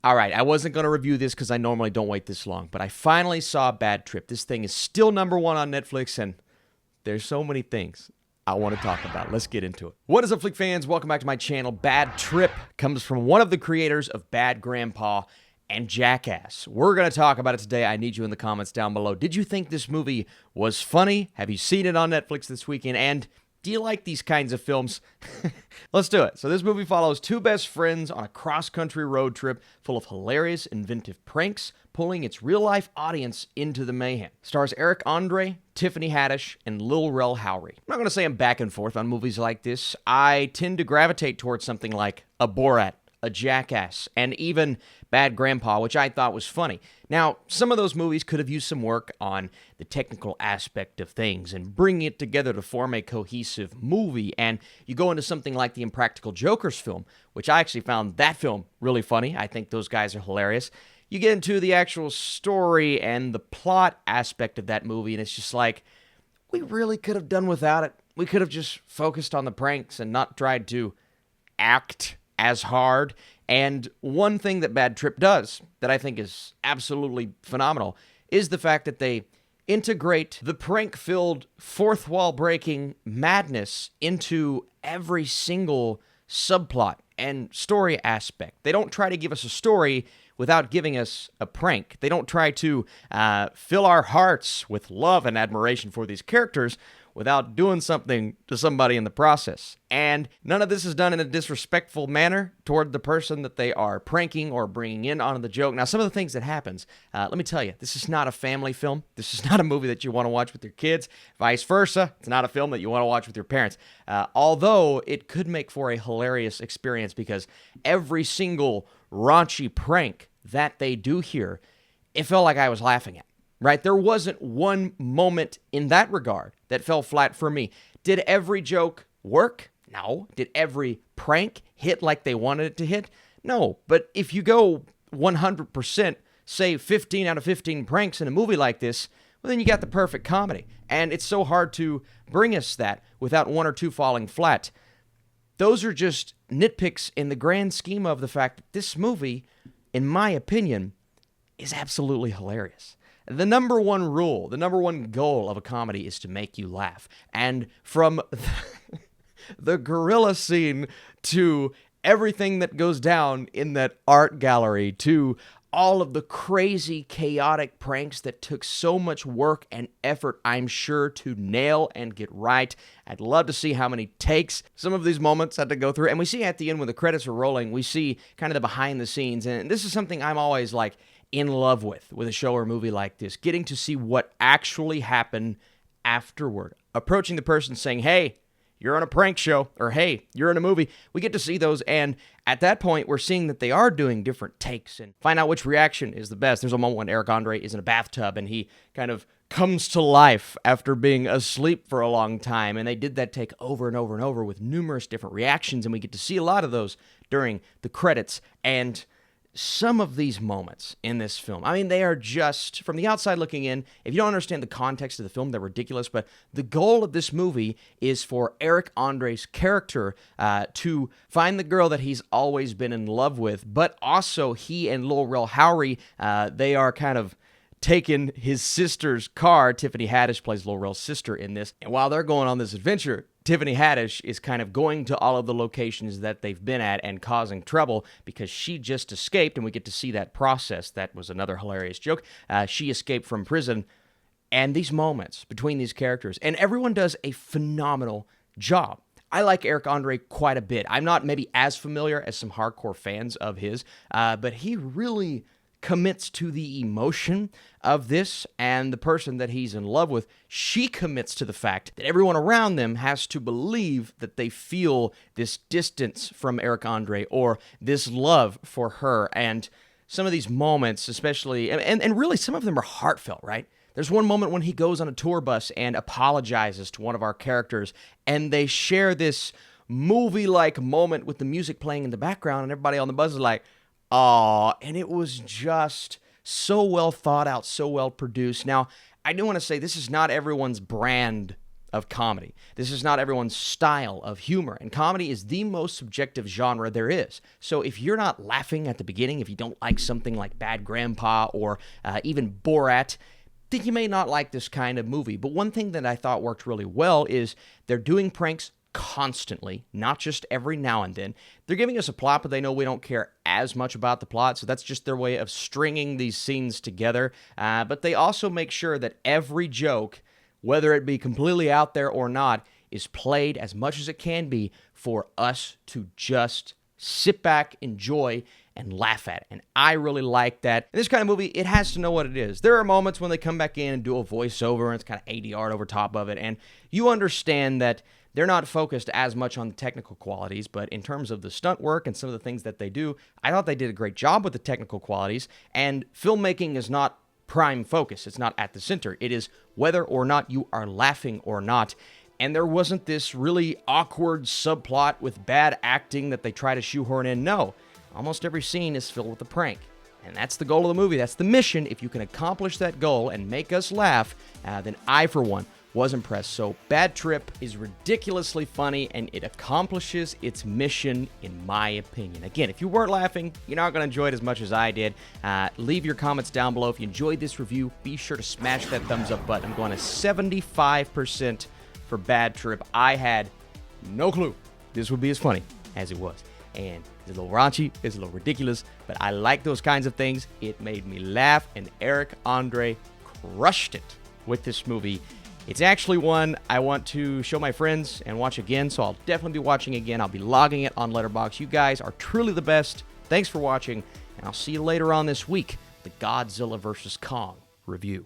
All right, I wasn't going to review this because I normally don't wait this long, but I finally saw Bad Trip. This thing is still #1 on Netflix, and there's so many things I want to talk about. Let's get into it. What is up, Flick fans? Welcome back to my channel. Bad Trip comes from one of the creators of Bad Grandpa and Jackass. We're going to talk about it today. I need you in the comments down below. Did you think this movie was funny? Have you seen it on Netflix this weekend? And do you like these kinds of films? Let's do it. So this movie follows two best friends on a cross-country road trip full of hilarious, inventive pranks, pulling its real-life audience into the mayhem. Stars Eric Andre, Tiffany Haddish, and Lil Rel Howery. I'm not going to say I'm back and forth on movies like this. I tend to gravitate towards something like a Borat, a Jackass, and even Bad Grandpa, which I thought was funny. Now, some of those movies could have used some work on the technical aspect of things and bringing it together to form a cohesive movie, and you go into something like the Impractical Jokers film, which I actually found that film really funny. I think those guys are hilarious. You get into the actual story and the plot aspect of that movie, and it's just like, we really could have done without it. We could have just focused on the pranks and not tried to act as hard. And one thing that Bad Trip does that I think is absolutely phenomenal is the fact that they integrate the prank-filled, fourth-wall-breaking madness into every single subplot and story aspect. They don't try to give us a story without giving us a prank. They don't try to fill our hearts with love and admiration for these characters without doing something to somebody in the process. And none of this is done in a disrespectful manner toward the person that they are pranking or bringing in on the joke. Now, some of the things that happens, let me tell you, this is not a family film. This is not a movie that you want to watch with your kids. Vice versa, it's not a film that you want to watch with your parents. Although it could make for a hilarious experience because every single raunchy prank that they do here, it felt like I was laughing at. Right? There wasn't one moment in that regard that fell flat for me. Did every joke work? No. Did every prank hit like they wanted it to hit? No. But if you go 100%, say 15 out of 15 pranks in a movie like this, well, then you got the perfect comedy. And it's so hard to bring us that without one or two falling flat. Those are just nitpicks in the grand scheme of the fact that this movie, in my opinion, is absolutely hilarious. The #1 rule, the #1 goal of a comedy is to make you laugh. And from the gorilla scene to everything that goes down in that art gallery to all of the crazy, chaotic pranks that took so much work and effort, I'm sure, to nail and get right. I'd love to see how many takes some of these moments had to go through. And we see at the end when the credits are rolling, we see kind of the behind the scenes. And this is something I'm always like, in love with a show or movie like this, getting to see what actually happened afterward. Approaching the person saying, hey, you're on a prank show, or hey, you're in a movie. We get to see those, and at that point, we're seeing that they are doing different takes and find out which reaction is the best. There's a moment when Eric Andre is in a bathtub, and he kind of comes to life after being asleep for a long time, and they did that take over and over and over with numerous different reactions, and we get to see a lot of those during the credits, and some of these moments in this film, I mean, they are just, from the outside looking in, if you don't understand the context of the film, they're ridiculous, but the goal of this movie is for Eric Andre's character to find the girl that he's always been in love with, but also he and Lil Rel Howery, they are kind of taking his sister's car. Tiffany Haddish plays Lil Rel's sister in this, and while they're going on this adventure, Tiffany Haddish is kind of going to all of the locations that they've been at and causing trouble because she just escaped, and we get to see that process. That was another hilarious joke. She escaped from prison, and these moments between these characters, and everyone does a phenomenal job. I like Eric Andre quite a bit. I'm not maybe as familiar as some hardcore fans of his, but he really commits to the emotion of this, and the person that he's in love with, she commits to the fact that everyone around them has to believe that they feel this distance from Eric Andre or this love for her. And some of these moments, especially, and really some of them are heartfelt, right? There's one moment when he goes on a tour bus and apologizes to one of our characters, and they share this movie-like moment with the music playing in the background, and everybody on the bus is like, "Aw," and it was just so well thought out, so well produced. Now, I do want to say this is not everyone's brand of comedy. This is not everyone's style of humor, and comedy is the most subjective genre there is. So if you're not laughing at the beginning, if you don't like something like Bad Grandpa or even Borat, then you may not like this kind of movie. But one thing that I thought worked really well is they're doing pranks constantly, not just every now and then. They're giving us a plot, but they know we don't care as much about the plot, so that's just their way of stringing these scenes together. But they also make sure that every joke, whether it be completely out there or not, is played as much as it can be for us to just sit back, enjoy, and laugh at it. And I really like that. In this kind of movie, it has to know what it is. There are moments when they come back in and do a voiceover, and it's kind of ADR over top of it, and you understand that they're not focused as much on the technical qualities, but in terms of the stunt work and some of the things that they do, I thought they did a great job with the technical qualities, and filmmaking is not prime focus. It's not at the center. It is whether or not you are laughing or not. And there wasn't this really awkward subplot with bad acting that they try to shoehorn in. No, almost every scene is filled with a prank. And that's the goal of the movie. That's the mission. If you can accomplish that goal and make us laugh, then I, for one, was impressed. So Bad Trip is ridiculously funny, and it accomplishes its mission, in my opinion. Again, if you weren't laughing, you're not going to enjoy it as much as I did. Leave your comments down below. If you enjoyed this review, be sure to smash that thumbs up button. I'm going to 75% for Bad Trip. I had no clue this would be as funny as it was. And it's a little raunchy, it's a little ridiculous, but I like those kinds of things. It made me laugh, and Eric Andre crushed it with this movie. It's actually one I want to show my friends and watch again, so I'll definitely be watching again. I'll be logging it on Letterboxd. You guys are truly the best. Thanks for watching, and I'll see you later on this week, the Godzilla vs. Kong review.